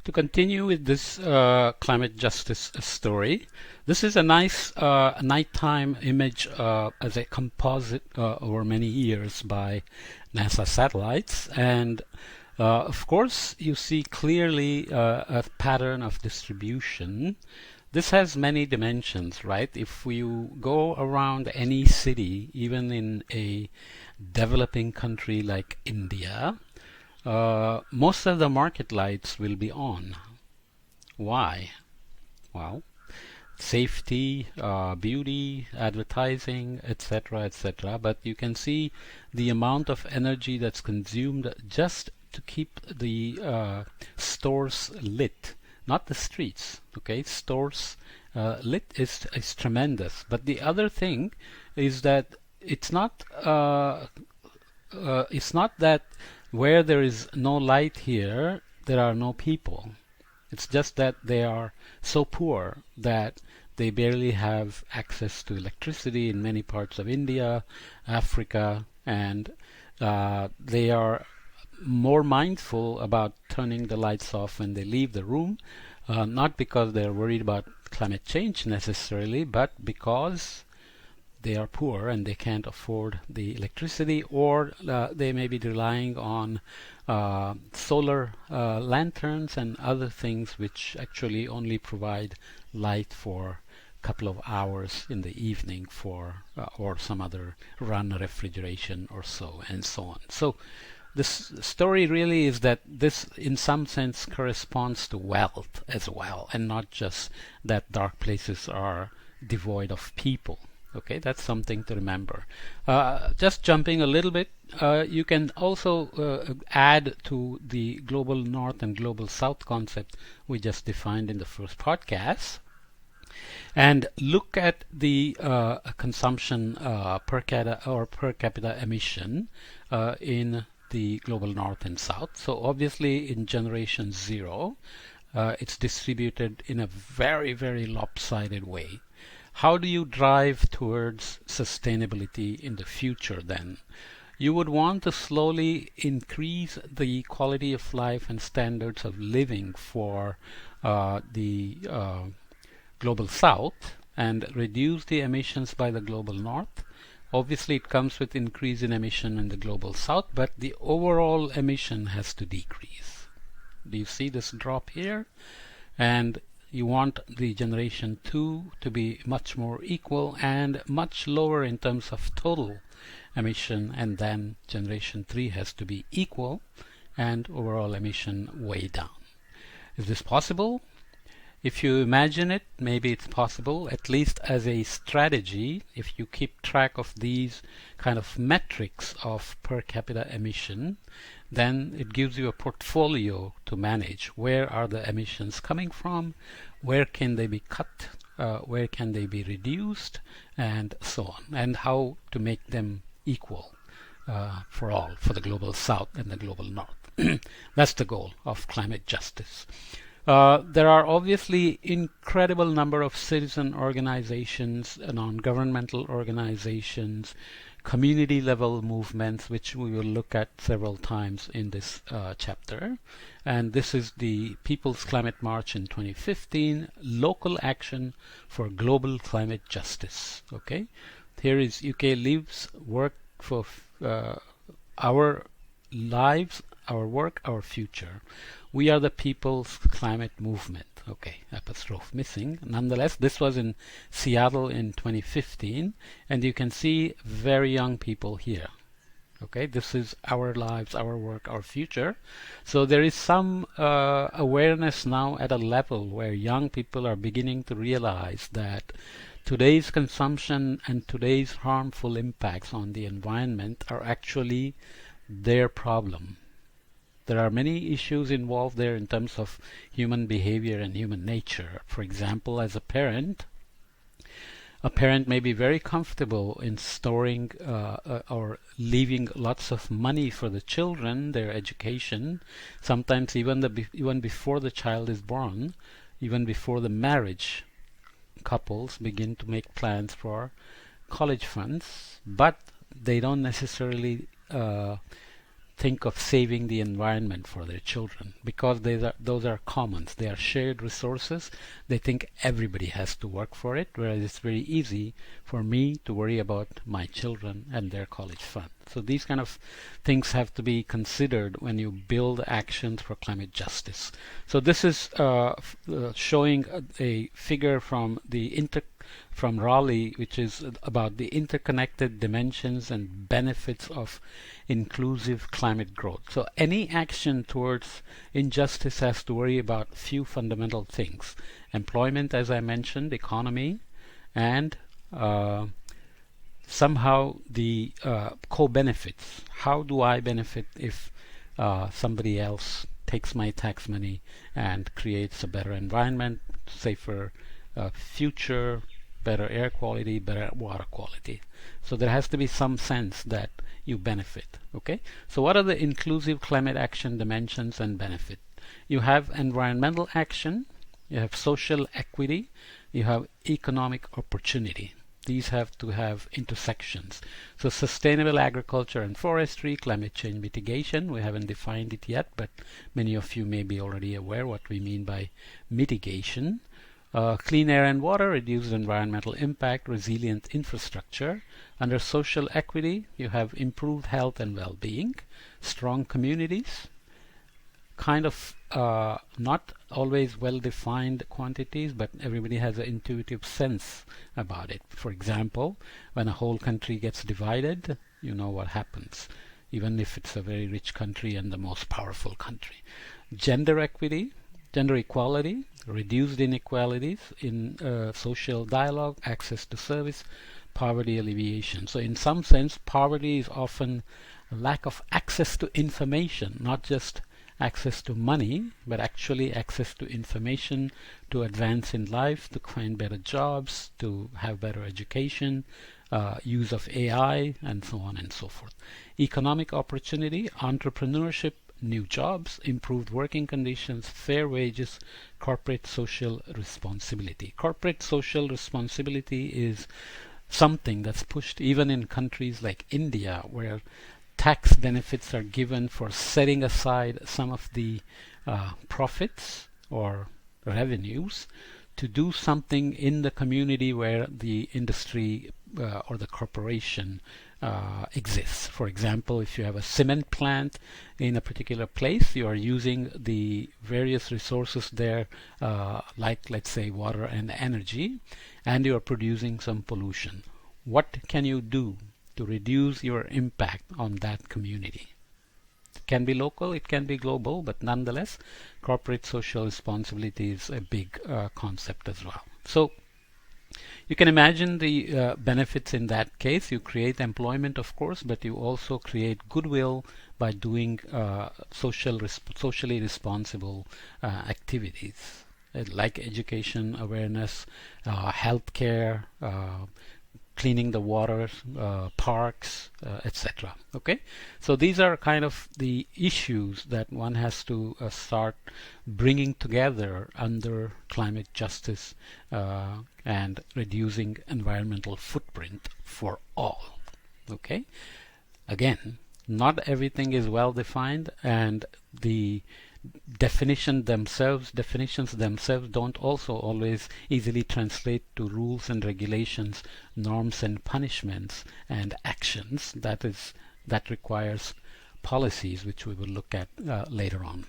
To continue with this climate justice story, this is a nice nighttime image as a composite over many years by NASA satellites. And of course, you see clearly a pattern of distribution. This has many dimensions, right? If you go around any city, even in a developing country like India, most of the market lights will be on. Why? Well, safety, beauty, advertising, etc., etc. But you can see the amount of energy that's consumed just to keep the stores lit, not the streets. Okay, stores lit is tremendous. But the other thing is that it's not that where there is no light here, there are no people. It's just that they are so poor that they barely have access to electricity in many parts of India, Africa, and they are more mindful about turning the lights off when they leave the room, not because they're worried about climate change necessarily, but because they are poor and they can't afford the electricity, or they may be relying on solar lanterns and other things which actually only provide light for a couple of hours in the evening for or some other run refrigeration or so and so on. So this story really is that this in some sense corresponds to wealth as well, and not just that dark places are devoid of people. Okay, that's something to remember. Just jumping a little bit, you can also add to the global north and global south concept we just defined in the first podcast, and look at the consumption per capita emission in the global north and south. So obviously in generation 0, it's distributed in a very, very lopsided way. How do you drive towards sustainability in the future then? You would want to slowly increase the quality of life and standards of living for the global south and reduce the emissions by the global north. Obviously it comes with increase in emission in the global south, but the overall emission has to decrease. Do you see this drop here? And you want the generation 2 to be much more equal and much lower in terms of total emission, and then generation 3 has to be equal and overall emission way down. Is this possible? If you imagine it, maybe it's possible, at least as a strategy. If you keep track of these kind of metrics of per capita emission, then it gives you a portfolio to manage. Where are the emissions coming from? Where can they be cut? Where can they be reduced? And so on. And how to make them equal for all, for the global south and the global north. That's the goal of climate justice. There are obviously incredible number of citizen organizations, non-governmental organizations, community level movements, which we will look at several times in this chapter. And this is the People's Climate March in 2015, Local Action for Global Climate Justice. Okay, here is UK Lives Work for Our Lives, Our Work, Our Future. We are the People's Climate Movement. Okay, apostrophe missing. Nonetheless, this was in Seattle in 2015, and you can see very young people here. Okay, this is Our Lives, Our Work, Our Future. So there is some awareness now at a level where young people are beginning to realize that today's consumption and today's harmful impacts on the environment are actually their problem. There are many issues involved there in terms of human behavior and human nature. For example, as a parent may be very comfortable in storing or leaving lots of money for the children, their education, sometimes even before the child is born, even before the marriage. Couples begin to make plans for college funds, but they don't necessarily think of saving the environment for their children because those are commons. They are shared resources. They think everybody has to work for it, whereas it's very easy for me to worry about my children and their college fund. So these kind of things have to be considered when you build actions for climate justice. So this is showing a figure from from Raleigh, which is about the interconnected dimensions and benefits of inclusive climate growth. So any action towards injustice has to worry about few fundamental things: employment, as I mentioned, economy, and somehow the co-benefits. How do I benefit if somebody else takes my tax money and creates a better environment, safer future, better air quality, better water quality? So there has to be some sense that you benefit. Okay, so what are the inclusive climate action dimensions and benefit? You have environmental action, you have social equity, you have economic opportunity. These have to have intersections. So sustainable agriculture and forestry, climate change mitigation, we haven't defined it yet, but many of you may be already aware what we mean by mitigation. Clean air and water, reduced environmental impact, resilient infrastructure. Under social equity, you have improved health and well-being, strong communities, kind of not always well-defined quantities, but everybody has an intuitive sense about it. For example, when a whole country gets divided, you know what happens, even if it's a very rich country and the most powerful country. Gender equity, gender equality, reduced inequalities in social dialogue, access to service, poverty alleviation. So in some sense, poverty is often a lack of access to information, not just access to money, but actually access to information to advance in life, to find better jobs, to have better education, use of AI, and so on and so forth. Economic opportunity, entrepreneurship, new jobs, improved working conditions, fair wages, corporate social responsibility. Corporate social responsibility is something that's pushed even in countries like India, where tax benefits are given for setting aside some of the profits or revenues to do something in the community where the industry or the corporation exists. For example, if you have a cement plant in a particular place, you are using the various resources there, like let's say water and energy, and you are producing some pollution. What can you do to reduce your impact on that community? It can be local, it can be global, but nonetheless, corporate social responsibility is a big concept as well. So you can imagine the benefits in that case. You create employment, of course, but you also create goodwill by doing socially responsible activities like education, awareness, healthcare, cleaning the water, parks, etc. Okay, so these are kind of the issues that one has to start bringing together under climate justice and reducing environmental footprint for all. Okay, again, not everything is well defined, and the definitions themselves don't also always easily translate to rules and regulations, norms and punishments and actions. That requires policies, which we will look at later on.